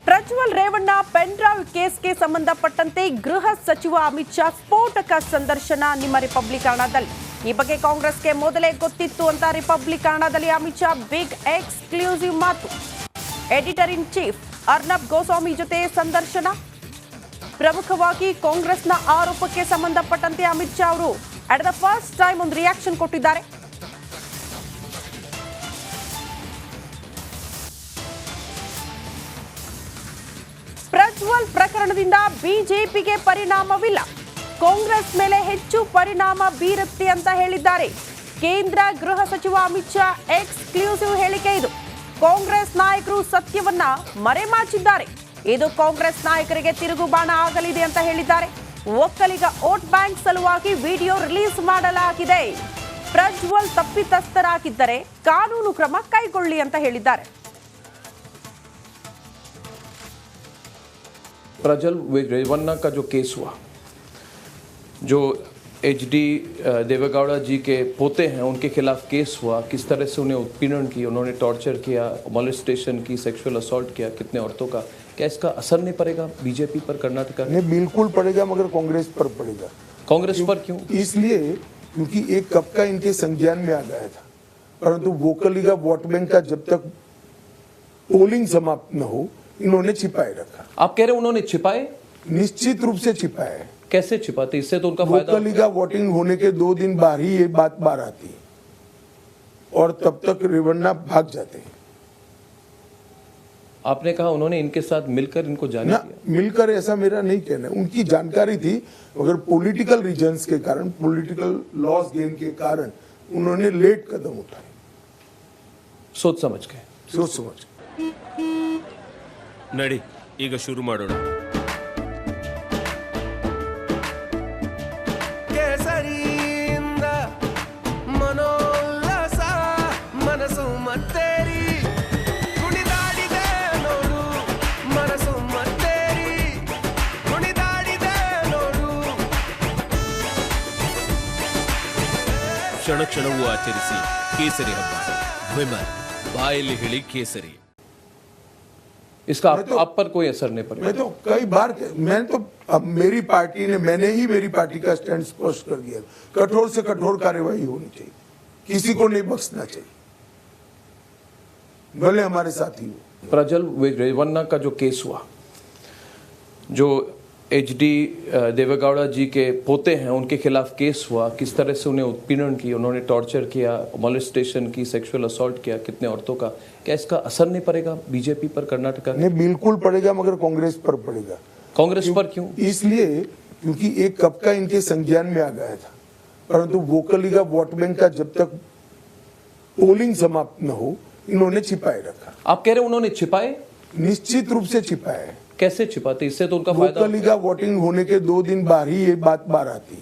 Prajwal Revanna pen drive ಕೇಸ್ಗೆ ಸಂಬಂಧಪಟ್ಟಂತೆ ಗೃಹ ಸಚಿವ ಅಮಿತ್ ಶಾ ಸ್ಫೋಟಕ ಸಂದರ್ಶನ ನಿಮ್ಮ ರಿಪಬ್ಲಿಕ್ ಕನ್ನಡದಲ್ಲಿ. ಈ ಬಗ್ಗೆ ಕಾಂಗ್ರೆಸ್ಗೆ ಮೊದಲೇ ಗೊತ್ತಿತ್ತು ಅಂತ ರಿಪಬ್ಲಿಕ್ ಕನ್ನಡದಲ್ಲಿ ಅಮಿತ್ ಶಾ ಬಿಗ್ ಎಕ್ಸ್ಕ್ಲೂಸಿವ್ ಮಾತು. Editor in chief Arnab Goswami ಜೊತೆ ಸಂದರ್ಶನ. ಪ್ರಮುಖವಾಗಿ ಕಾಂಗ್ರೆಸ್ನ ಆರೋಪಕ್ಕೆ ಸಂಬಂಧಪಟ್ಟಂತೆ ಅಮಿತ್ ಶಾ ಅವರು ಅಟ್ ದ ಫಸ್ಟ್ ಟೈಮ್ ಒಂದು ರಿಯಾಕ್ಷನ್ ಕೊಟ್ಟಿದ್ದಾರೆ. ಪ್ರಜ್ವಲ್ ಪ್ರಕರಣದಿಂದ ಬಿಜೆಪಿಗೆ ಪರಿಣಾಮವಿಲ್ಲ, ಕಾಂಗ್ರೆಸ್ ಮೇಲೆ ಹೆಚ್ಚು ಪರಿಣಾಮ ಬೀರುತ್ತೆ ಅಂತ ಹೇಳಿದ್ದಾರೆ ಕೇಂದ್ರ ಗೃಹ ಸಚಿವ ಅಮಿತ್ ಶಾ. ಎಕ್ಸ್ಕ್ಲೂಸಿವ್ ಹೇಳಿಕೆ ಇದು. ಕಾಂಗ್ರೆಸ್ ನಾಯಕರು ಸತ್ಯವನ್ನ ಮರೆಮಾಚಿದ್ದಾರೆ. ಇದು ಕಾಂಗ್ರೆಸ್ ನಾಯಕರಿಗೆ ತಿರುಗುಬಾಣ ಆಗಲಿದೆ ಅಂತ ಹೇಳಿದ್ದಾರೆ. ಒಕ್ಕಲಿಗ ವೋಟ್ ಬ್ಯಾಂಕ್ ಸಲುವಾಗಿ ವಿಡಿಯೋ ರಿಲೀಸ್ ಮಾಡಲಾಗಿದೆ. ಪ್ರಜ್ವಲ್ ತಪ್ಪಿತಸ್ಥರಾಗಿದ್ದರೆ ಕಾನೂನು ಕ್ರಮ ಕೈಗೊಳ್ಳಿ ಅಂತ ಹೇಳಿದ್ದಾರೆ. प्रज्वल रेवन्ना का जो केस हुआ, जो HD देवेगौड़ा जी के पोते हैं उनके खिलाफ केस हुआ, किस तरह से उन्हें उत्पीड़न की, उन्होंने टॉर्चर किया, मोलेस्टेशन की, सेक्सुअल असॉल्ट किया कितने औरतों का, क्या इसका असर नहीं पड़ेगा बीजेपी पर, कर्नाटक? नहीं, बिल्कुल पड़ेगा, मगर कांग्रेस पर पड़ेगा। कांग्रेस पर क्यों? इसलिए क्योंकि एक कब का इनके संज्ञान में आ गया था, परंतु वोकलिगा वोट बैंक का जब तक पोलिंग समाप्त न हो इन्होंने छिपाए रखा। आप कह रहे हैं उन्होंने छिपाए? निश्चित रूप से छिपाए। कैसे छिपाते? इससे तो उनका फायदा। वोकलिगा वोटिंग होने के 2 दिन बाद ही ये बात बाहर आती और तब तक रेवन्ना भाग जाते। आपने कहा उन्होंने इनके साथ मिलकर इनको जाने दिया। मिलकर ऐसा मेरा नहीं कहना, उनकी जानकारी थी, मगर पॉलिटिकल रीजंस के कारण, पॉलिटिकल लॉस गेन के कारण उन्होंने लेट कदम उठाए। सोच समझ के ನಡಿ ಈಗ ಶುರು ಮಾಡೋಣ. ಕೇಸರಿಯಿಂದ ಮನೋಲ್ಲಾಸ ಮನಸ್ಸು ಮತ್ತೇರಿ ಕುಣಿದಾಡಿದೆ ನೋಡು, ಮನಸ್ಸು ಮತ್ತೇರಿ ಕುಣಿದಾಡಿದೆ ನೋಡು. ಕ್ಷಣ ಕ್ಷಣವೂ ಆಚರಿಸಿ ಕೇಸರಿ ಹಬ್ಬ. ವಿಮಲ್ ಬಾಯಲ್ಲಿ ಹೇಳಿ ಕೇಸರಿ. इसका आप पर कोई असर नहीं पड़ेगा? मैं तो कई बार, अब मेरी पार्टी ने, मैंने ही मेरी पार्टी का स्टैंड स्पष्ट कर दिया, कठोर से कठोर कार्यवाही होनी चाहिए, किसी को नहीं बख्शना चाहिए, भले हमारे साथी हो। प्रज्वल रेवन्ना का जो केस हुआ, जो HD देवेगौड़ा जी के पोते हैं उनके खिलाफ केस हुआ, किस तरह से उन्हें उत्पीड़न की, उन्होंने टॉर्चर किया, मोलेस्टेशन की, सेक्सुअल असॉल्ट किया कितने औरतों का, क्या इसका असर नहीं पड़ेगा बीजेपी पर, कर्नाटक? नहीं, बिल्कुल पड़ेगा, मगर कांग्रेस पर पड़ेगा। कांग्रेस पर क्यों? इसलिए क्योंकि एक कब का इनके संज्ञान में आ गया था, परंतु वोकलिगा वोट बैंक का जब तक पोलिंग समाप्त न हो इन्होंने छिपाए रखा। आप कह रहे हैं उन्होंने छिपाए? निश्चित रूप से छिपाए। कैसे छिपाते? इससे तो उनका फायदा। वोकलिगा वोटिंग होने के 2 दिन बाद ही ये बात बाहर आती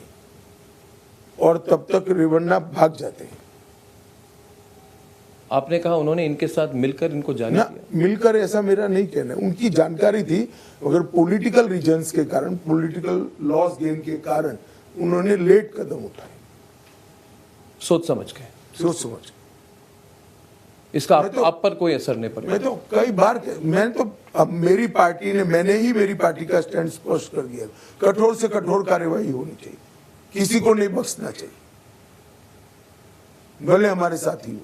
और तब तक रेवन्ना भाग जाते। आपने कहा उन्होंने इनके साथ मिलकर इनको जाने दिया। मिलकर ऐसा मेरा नहीं कहना, उनकी जानकारी थी, मगर पॉलिटिकल रीजंस के कारण, पॉलिटिकल लॉस गेन के कारण उन्होंने लेट कदम उठाए। सोच समझ के। इसका आप पर कोई असर नहीं पड़ेगा? मैं तो कई बार, अब मेरी पार्टी ने, मैंने ही मेरी पार्टी का स्टैंड स्पष्ट कर दिया, कठोर से कठोर कार्यवाही होनी चाहिए, किसी को नहीं बख्शना चाहिए, भले हमारे साथी हो।